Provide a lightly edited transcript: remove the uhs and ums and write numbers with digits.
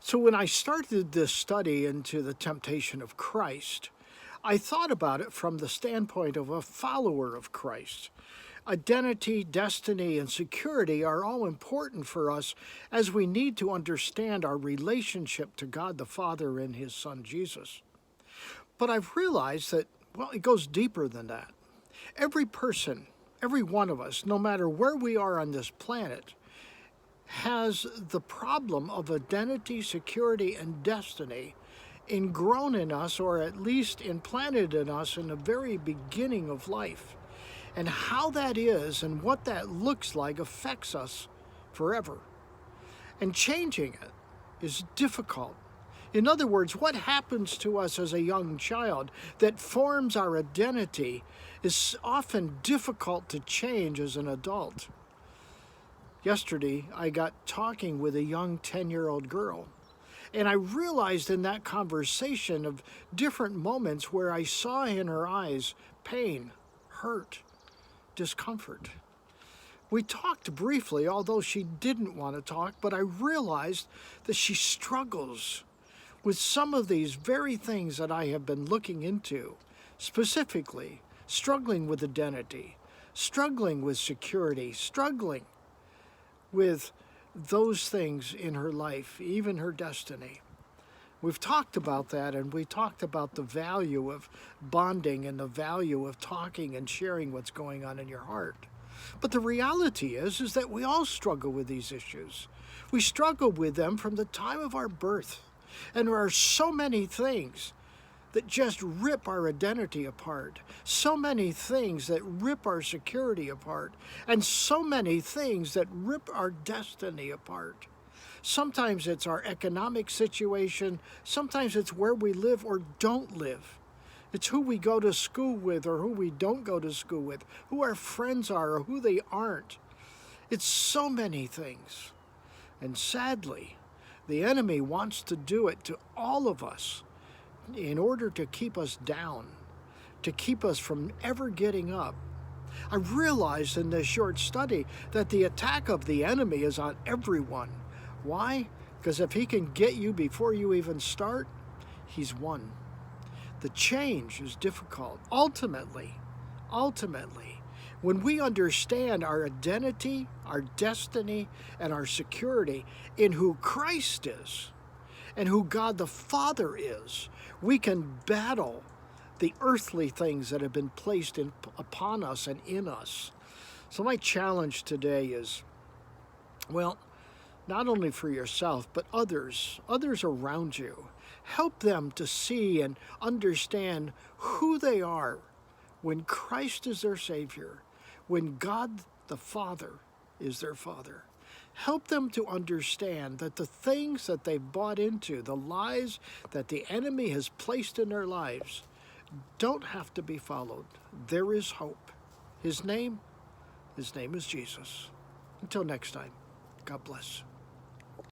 So when I started this study into the temptation of Christ, I thought about it from the standpoint of a follower of Christ. Identity, destiny, and security are all important for us as we need to understand our relationship to God the Father and His Son Jesus. But I've realized that, well, it goes deeper than that. Every person, every one of us, no matter where we are on this planet, has the problem of identity, security, and destiny ingrown in us, or at least implanted in us in the very beginning of life. And how that is and what that looks like affects us forever. And changing it is difficult. In other words, what happens to us as a young child that forms our identity is often difficult to change as an adult. Yesterday, I got talking with a young 10-year-old girl, and I realized in that conversation of different moments where I saw in her eyes pain, hurt, discomfort. We talked briefly, although she didn't want to talk, but I realized that she struggles with some of these very things that I have been looking into, specifically struggling with identity, struggling with security, struggling with those things in her life, even her destiny. We've talked about that, and we talked about the value of bonding and the value of talking and sharing what's going on in your heart. But the reality is that we all struggle with these issues. We struggle with them from the time of our birth. And there are so many things that just rip our identity apart, so many things that rip our security apart, and so many things that rip our destiny apart. Sometimes it's our economic situation, sometimes it's where we live or don't live. It's who we go to school with or who we don't go to school with, who our friends are or who they aren't. It's so many things. And sadly, the enemy wants to do it to all of us in order to keep us down, to keep us from ever getting up. I realized in this short study that the attack of the enemy is on everyone. Why? Because if he can get you before you even start, he's won. The change is difficult. Ultimately, when we understand our identity, our destiny, and our security in who Christ is and who God the Father is, we can battle the earthly things that have been placed upon us and in us. So my challenge today is, well, not only for yourself, but others around you. Help them to see and understand who they are when Christ is their Savior, when God the Father is their Father. Help them to understand that the things that they've bought into, the lies that the enemy has placed in their lives, don't have to be followed. There is hope. His name is Jesus. Until next time, God bless.